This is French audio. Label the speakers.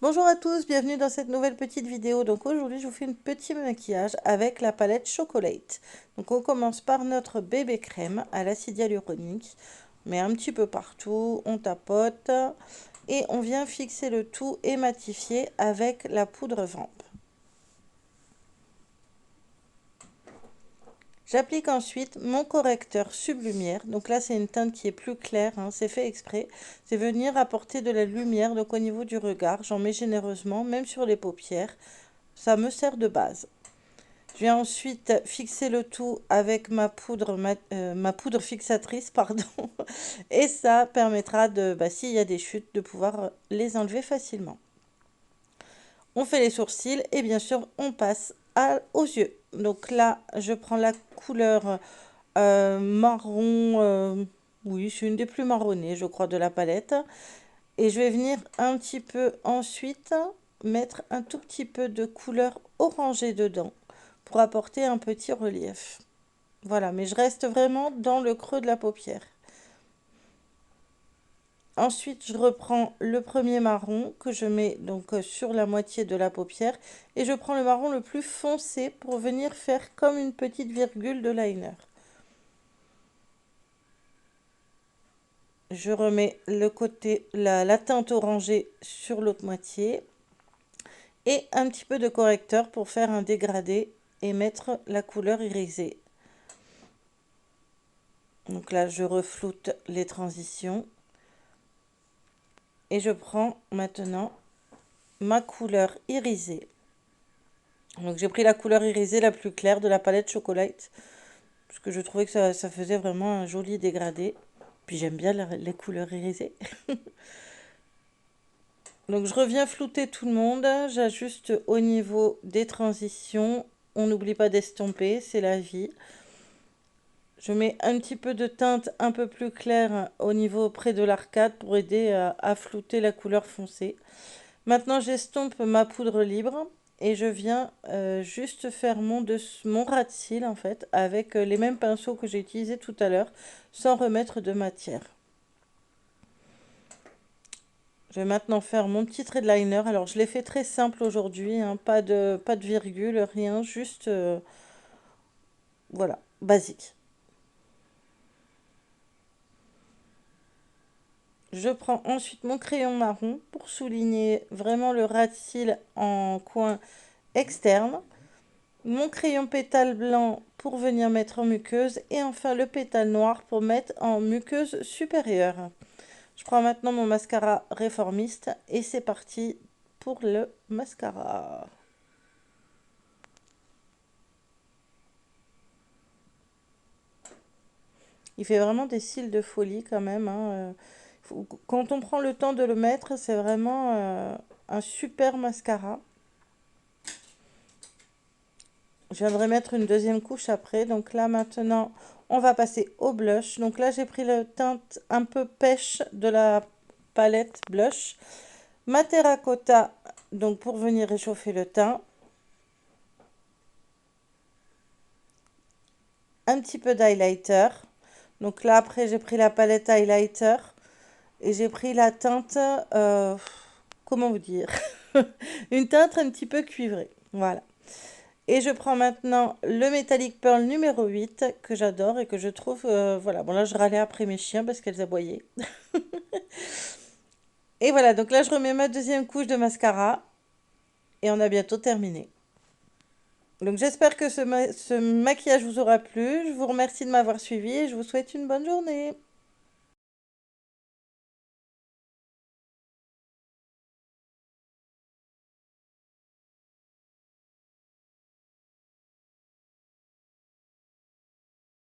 Speaker 1: Bonjour à tous, bienvenue dans cette nouvelle petite vidéo. Donc aujourd'hui, je vous fais une petit maquillage avec la palette Chocolate. Donc on commence par notre bébé crème à l'acide hyaluronique. On met un petit peu partout, on tapote et on vient fixer le tout et matifier avec la poudre Vamp. J'applique ensuite mon correcteur sublumière. Donc là, c'est une teinte qui est plus claire, hein, c'est fait exprès. C'est venir apporter de la lumière, donc au niveau du regard. J'en mets généreusement, même sur les paupières. Ça me sert de base. Je viens ensuite fixer le tout avec ma poudre fixatrice, pardon. Et ça permettra de, s'il y a des chutes, de pouvoir les enlever facilement. On fait les sourcils et bien sûr, on passe aux yeux. Donc là, je prends la couleur marron. Oui, c'est une des plus marronnées, je crois, de la palette. Et je vais venir un petit peu ensuite mettre un tout petit peu de couleur orangée dedans pour apporter un petit relief. Voilà, mais je reste vraiment dans le creux de la paupière. Ensuite, je reprends le premier marron que je mets donc sur la moitié de la paupière et je prends le marron le plus foncé pour venir faire comme une petite virgule de liner. Je remets le côté, la teinte orangée sur l'autre moitié et un petit peu de correcteur pour faire un dégradé et mettre la couleur irisée. Donc là, je refloute les transitions. Et je prends maintenant ma couleur irisée. Donc j'ai pris la couleur irisée la plus claire de la palette Chocolate. Parce que je trouvais que ça faisait vraiment un joli dégradé. Puis j'aime bien les couleurs irisées. Donc je reviens flouter tout le monde. J'ajuste au niveau des transitions. On n'oublie pas d'estomper, c'est la vie. Je mets un petit peu de teinte un peu plus claire au niveau près de l'arcade pour aider à flouter la couleur foncée. Maintenant, j'estompe ma poudre libre et je viens juste faire mon ras de cils en fait avec les mêmes pinceaux que j'ai utilisés tout à l'heure sans remettre de matière. Je vais maintenant faire mon petit trait de liner. Alors, je l'ai fait très simple aujourd'hui, hein, pas de virgule, rien, juste voilà, basique. Je prends ensuite mon crayon marron pour souligner vraiment le ras de cils en coin externe. Mon crayon pétale blanc pour venir mettre en muqueuse. Et enfin le pétale noir pour mettre en muqueuse supérieure. Je prends maintenant mon mascara réformiste et c'est parti pour le mascara. Il fait vraiment des cils de folie quand même, hein. Quand on prend le temps de le mettre, c'est vraiment un super mascara. Je viendrai mettre une deuxième couche après. Donc là maintenant, on va passer au blush. Donc là, j'ai pris la teinte un peu pêche de la palette blush. Ma terracotta, donc pour venir réchauffer le teint. Un petit peu d'highlighter. Donc là, après, j'ai pris la palette highlighter. Et j'ai pris la teinte, comment vous dire, une teinte un petit peu cuivrée. Voilà. Et je prends maintenant le Metallic Pearl numéro 8 que j'adore et que je trouve... voilà, bon là je râlais après mes chiens parce qu'elles aboyaient. Et voilà, donc là je remets ma deuxième couche de mascara et on a bientôt terminé. Donc j'espère que ce maquillage vous aura plu. Je vous remercie de m'avoir suivi et je vous souhaite une bonne journée.